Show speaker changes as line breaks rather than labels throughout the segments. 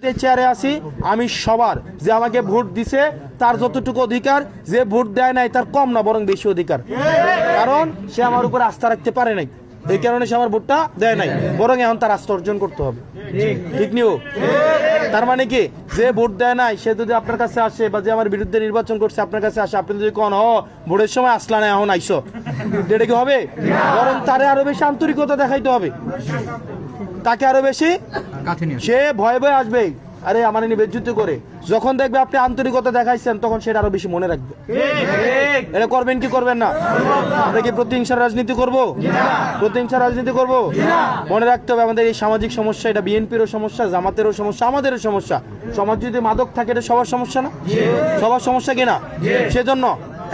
চেয়ারে আছি, আমি সবার যে আমাকে ভোট দিছে তার যতটুকু অধিকার, যে ভোট দেয় নাই তার কম না বরং বেশি অধিকার, কারণ সে আমার উপর আস্থা রাখতে পারে নাই, এই কারণে সে আমার ভোটটা দেয় নাই, বরং এখন তার আস্থা অর্জন করতে হবে। ঠিক নিও? তার মানে কি, যে ভোট দেয় নাই সে যদি আপনার কাছে আসে বা যে আমার বিরুদ্ধে নির্বাচন করছে আপনার কাছে আসে, আপনি যদি কোন ভোটের সময় আসলা না এখন আইসো, এটা কি হবে? বরং তারে আরো বেশি আন্তরিকতা দেখাইতে হবে, তাকে আরো বেশি, সে ভয়ে ভয়ে আসবে, আরে আমার নিয়ে বেজ্জতি করে, যখন দেখবে আপনি আন্তরিকতা দেখাইছেন তখন সেটা আরো বেশি মনে রাখবে। এটা করবেন কি করবেন না? আমরা কি প্রতিহিংসার রাজনীতি করবো? প্রতিহিংসার রাজনীতি করবো? মনে রাখতে হবে আমাদের এই সামাজিক সমস্যা, এটা বিএনপিরও সমস্যা, জামাতেরও সমস্যা, আমাদেরও সমস্যা। সমাজ যদি মাদক থাকে এটা সবার সমস্যা না? সবার সমস্যা কিনা? সেজন্য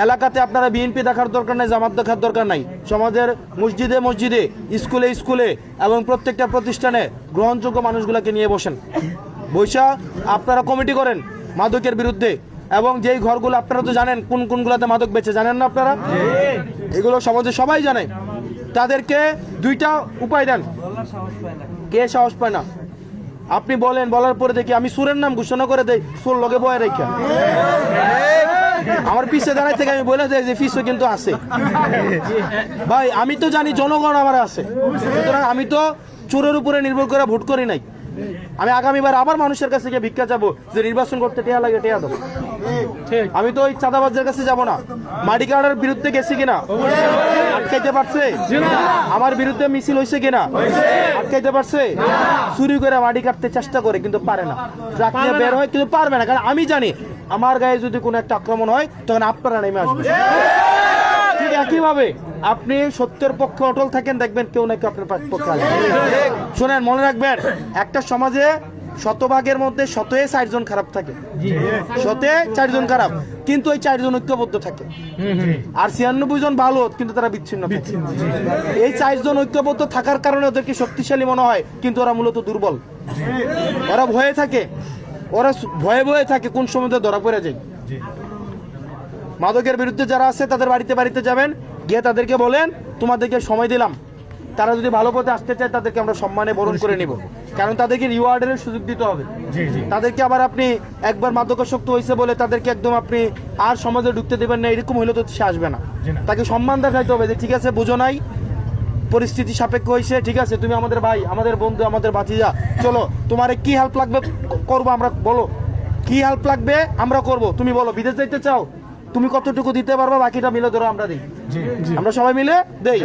এলাকাতে আপনারা বিএনপি দেখার দরকার নাই, জামাত দেখার দরকার নাই, সমাজের মসজিদে মসজিদে, স্কুলে স্কুলে এবং প্রত্যেকটা প্রতিষ্ঠানে গ্রহণযোগ্য মানুষগুলোকে নিয়ে বসেন, বৈশা আপনারা কমিটি করেন মাদকের বিরুদ্ধে, এবং যেই ঘরগুলো আপনারা তো জানেন কোন কোনগুলোতে মাদক বেচে, জানেন না আপনারা? এগুলো সমাজে সবাই জানে, তাদেরকে দুইটা উপায় দেন। কে সাহস পায় না? আপনি বলেন, বলার পরে দেখি আমি সুরের নাম ঘোষণা করে দেই, সুর লগে বয়ে রেখা আমার পিছে দাঁড়াই থেকে আমি বলে দেয় যে ফিসও কিন্তু আছে। ভাই আমি তো জানি জনগণ আমার আছে, সুতরাং আমি তো চোরের উপরে নির্ভর করে ভোট করি নাই। আমি আগামীবার আবার মানুষের কাছে গিয়ে ভিক্ষা চাবো যে নির্বাচন করতে টেয়া লাগে, টেয়া দাও। আমি তো ওই চাঁদাবাজের কাছে যাব না। মাটি কাটার বিরুদ্ধে গেছি কিনা? আটকাইতে পারছে? আমার বিরুদ্ধে মিছিল হয়েছে কিনা? আটকাইতে পারছে? চুরি করে মাটি কাটতে চেষ্টা করে কিন্তু পারে না, ট্রাক নিয়ে বের হয় কিন্তু পারবে না, কারণ আমি জানি আমার গায়ে যদি কোনো একটা আক্রমণ হয় তখন আপনারা নেমে আসবে। ঠিক একইভাবে আপনি সত্যের পক্ষে অটল থাকেন, দেখবেন কেউ না কেউ আপনার পক্ষে আসবে। শোনেন, মনে রাখবেন, একটা সমাজে শতভাগের মধ্যে শতে 4 জন খারাপ থাকে, শতে 4 জন খারাপ, কিন্তু ওই 4 জন ঐক্যবদ্ধ থাকে, আর 96 জন ভালো কিন্তু তারা বিচ্ছিন্ন থাকে। এই 4 জন ঐক্যবদ্ধ থাকার কারণে ওদেরকে শক্তিশালী মনে হয়, কিন্তু ওরা মূলত দুর্বল। ওরা ভয়ে থাকে, ওরা ভয়ে ভয়ে থাকে কোন সময় ধরা পড়ে যায়। মাদকের বিরুদ্ধে যারা আছে তাদের বাড়িতে বাড়িতে যাবেন, গিয়ে তাদেরকে বলেন তোমাদেরকে সময় দিলাম, তারা যদি ভালো পথে আসতে চায় তাদেরকে আমরা সম্মানে বরণ করে নিব, কারণ তাদেরকে রিওয়ার্ডের সুযোগ দিতে হবে। তাদেরকে আবার আপনি একবার মাদকাসক্ত হয়েছে বলে তাদেরকে একদম আপনি আর সমাজে ঢুকতে দেবেন না, এরকম হইলে তো সে আসবে না। তাকে সম্মান দেখাইতে হবে যে ঠিক আছে, বুঝো নাই, পরিস্থিতি সাপেক্ষ হয়েছে, ঠিক আছে তুমি আমাদের ভাই, আমাদের বন্ধু, আমাদের ভাতিজা, চলো তোমার কি হেল্প লাগবে করবো আমরা, বলো কি হেল্প লাগবে আমরা করব, তুমি বলো বিদেশ যাইতে চাও, তুমি কতটুকু দিতে পারবা, বাকিটা মিলে ধরো আমরা দিই, আমরা সবাই মিলে দেই।